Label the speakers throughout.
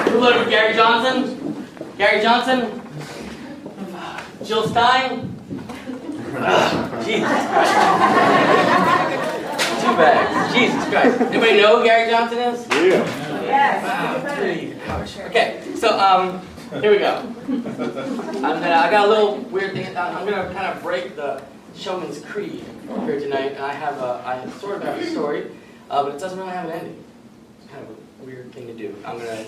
Speaker 1: Who loaded with Gary Johnson? Gary Johnson? Jill Stein? Jesus Christ. 2 bags. Jesus Christ. Anybody know who Gary Johnson is?
Speaker 2: Yeah.
Speaker 1: Yes. Okay, so here we go. I got a little weird thing. I'm gonna kind of break the showman's creed here tonight, and I sort of have a story, but it doesn't really have an ending. It's kind of a weird thing to do. I'm gonna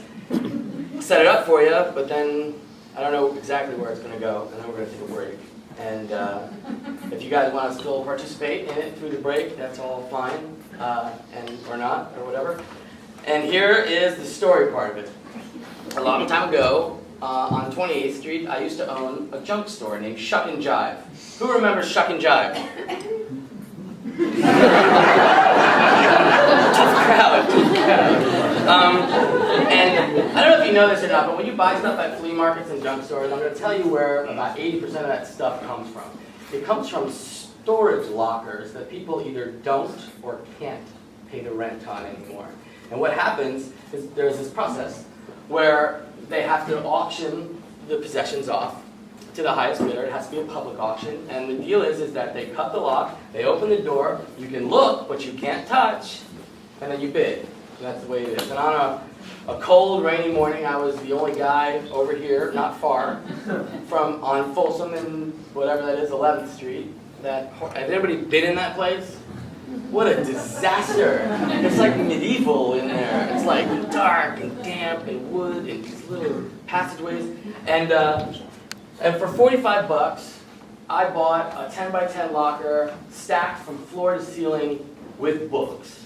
Speaker 1: set it up for you, but then I don't know exactly where it's gonna go, and then we're gonna take a break. And if you guys want to still participate in it through the break, that's all fine, or not, or whatever. And here is the story part of it. A long time ago, on 28th Street, I used to own a junk store named Shuck and Jive. Who remembers Shuck and Jive? Tough crowd. And I don't know if you know this or not, but when you buy stuff at flea markets and junk stores, I'm going to tell you where about 80% of that stuff comes from. It comes from storage lockers that people either don't or can't pay the rent on anymore. And what happens is there's this process where they have to auction the possessions off to the highest bidder. It has to be a public auction. And the deal is that they cut the lock, they open the door, you can look, but you can't touch, and then you bid. And that's the way it is. And on a cold, rainy morning, I was the only guy over here, not far, on Folsom and whatever that is, 11th Street. Has anybody been in that place? What a disaster. It's like medieval in there. It's like dark and damp and wood and these little passageways. And for 45 bucks, I bought a 10 by 10 locker stacked from floor to ceiling with books.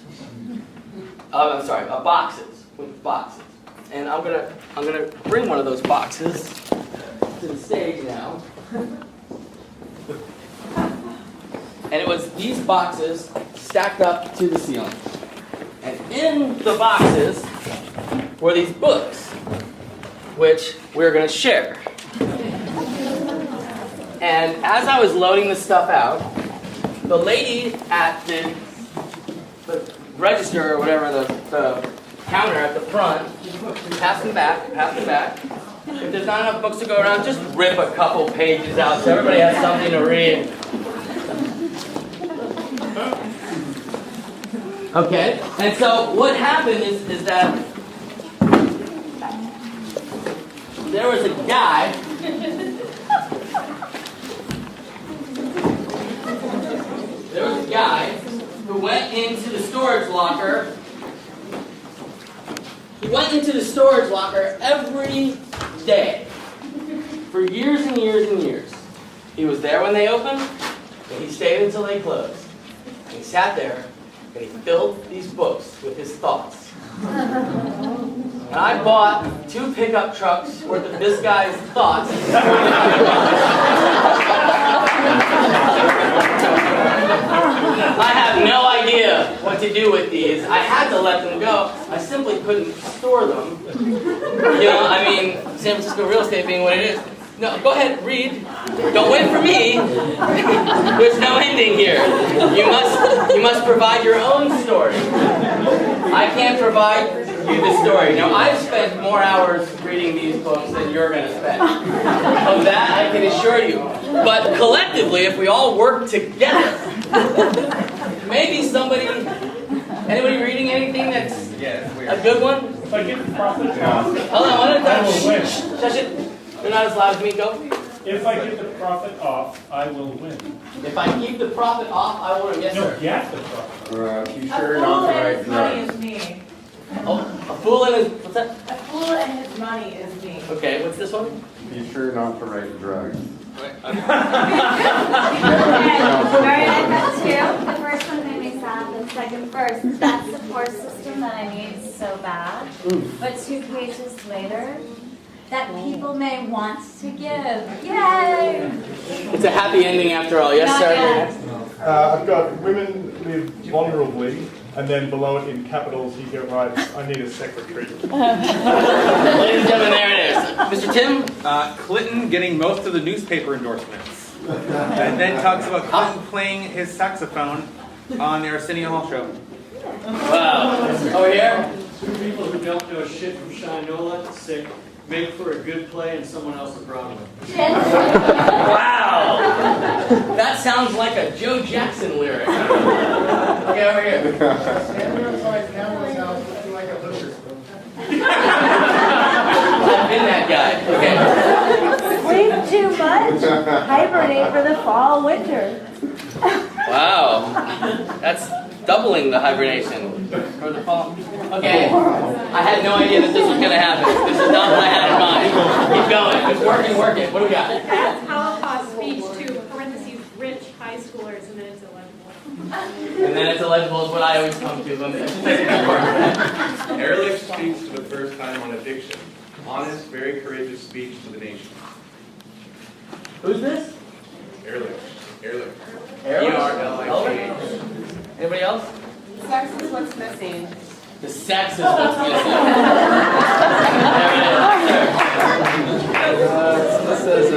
Speaker 1: Boxes with boxes. And I'm gonna bring one of those boxes to the stage now. And it was these boxes stacked up to the ceiling. And in the boxes were these books, which we're going to share. And as I was loading this stuff out, the lady at the register or whatever, the counter at the front, pass them back. If there's not enough books to go around, just rip a couple pages out so everybody has something to read. Okay, and so what happened is that there was a guy who went into the storage locker. He went into the storage locker every day for years and years and years. He was there when they opened, and he stayed until they closed. And he sat there, and he filled these books with his thoughts. And I bought 2 pickup trucks worth of this guy's thoughts. I have no idea what to do with these. I had to let them go. I simply couldn't store them. San Francisco real estate being what it is. No, go ahead, read. Don't wait for me. There's no ending here. You must provide your own story. I can't provide you the story. Now, I've spent more hours reading these books than you're going to spend. Of that, I can assure you. But collectively, if we all work together, maybe anybody reading anything that's a good one?
Speaker 2: If I get the profit off,
Speaker 1: Hold on,
Speaker 2: I will win.
Speaker 1: Shush it. They're not as loud as me. Go.
Speaker 2: If I get the profit off, I will win.
Speaker 1: If I keep the profit off, I will win. Yes,
Speaker 2: No,
Speaker 1: sir.
Speaker 2: get the profit.
Speaker 3: You sure not the right
Speaker 4: money
Speaker 3: drug?
Speaker 4: is me.
Speaker 1: Oh, a fool and his... What's that?
Speaker 4: A fool and his money is me.
Speaker 1: Okay, what's this one?
Speaker 3: You sure not the right drugs?
Speaker 5: Alright, I got 2. The first one made me sad. The second verse. That support system that I need so bad. But 2 pages later, that people may want to give. Yay!
Speaker 1: It's a happy ending after all. Yes,
Speaker 5: Not
Speaker 1: sir.
Speaker 5: yet.
Speaker 2: I've got women live vulnerably, and then below it in capitals you get right, I need a secretary.
Speaker 1: Ladies and gentlemen, there it is. Mr. Tim?
Speaker 6: Clinton getting most of the newspaper endorsements. And then talks about Clinton playing his saxophone on the Arsenio Hall show.
Speaker 1: Wow. Over here?
Speaker 7: people who don't know shit from Shinola, sick, make for a good play and someone else will Broadway.
Speaker 1: Wow! That sounds like a Joe Jackson lyric. Okay, over here.
Speaker 3: Standing outside Cameron's house looking like a hooker.
Speaker 1: I've been that guy. Okay.
Speaker 8: Sleep too much, hibernate for the fall, winter.
Speaker 1: Wow. That's doubling the hibernation for the fall. Okay. I had no idea that this was going to happen. This is not what I had in mind. Keep going. It's working, working. What do we got?
Speaker 9: That's Holocaust speech to parentheses rich high schoolers, and then it's illegible.
Speaker 1: And then it's illegible is what I always come to. Let me that's a good part of that.
Speaker 6: Ehrlich speaks for the first time on addiction. Honest, very courageous speech to the nation.
Speaker 1: Who's this?
Speaker 6: Ehrlich. Ehrlich.
Speaker 1: E-R-L-I-C-H. Anybody else?
Speaker 4: Sex is what's missing.
Speaker 1: The sex is what's missing.
Speaker 10: This says,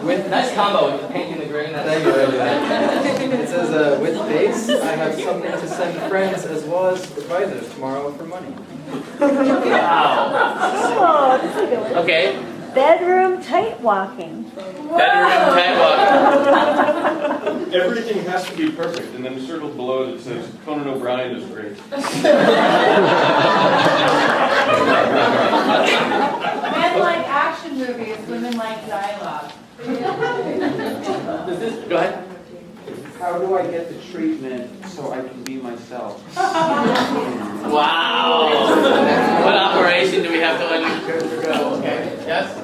Speaker 10: with
Speaker 1: Nice combo with the pink and the green.
Speaker 10: Thank you, really. It says, with base, I have something to send friends as well as advisors tomorrow for money.
Speaker 1: Wow.
Speaker 8: Oh, this is a good one.
Speaker 1: Okay.
Speaker 8: Bedroom tight walking.
Speaker 1: Bedroom tight walking.
Speaker 11: Everything has to be perfect, and then circled below it says Conan O'Brien is great.
Speaker 4: Men like action movies, women like dialogue.
Speaker 1: Go ahead.
Speaker 10: How do I get the treatment so I can be myself?
Speaker 1: Wow. What operation do we have to let you go? Okay. Yes?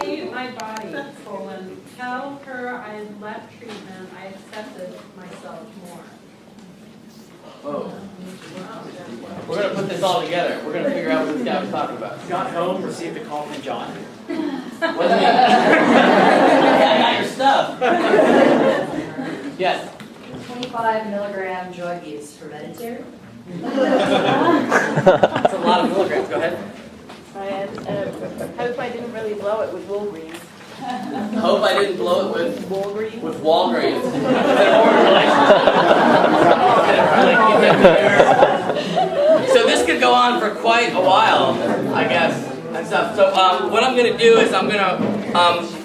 Speaker 9: Hate my body, colon. Tell her I left treatment, I accepted myself more.
Speaker 1: Whoa. We're going to put this all together. We're going to figure out what this guy was talking about.
Speaker 7: Got home, received a call from John.
Speaker 1: What does it mean? Yeah, I got your stuff. Yes.
Speaker 12: 25 milligram drug use for Medicare.
Speaker 1: That's a lot of milligrams. Go ahead.
Speaker 8: I hope I didn't really blow it with Wolverine.
Speaker 1: Hope I didn't blow it with
Speaker 8: Wolverine?
Speaker 1: with Walgreens. So this could go on for quite a while, I guess, and stuff. So what I'm going to do is I'm going to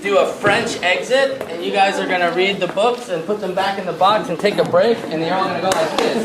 Speaker 1: do a French exit, and you guys are going to read the books and put them back in the box and take a break, and you're all going to go like this.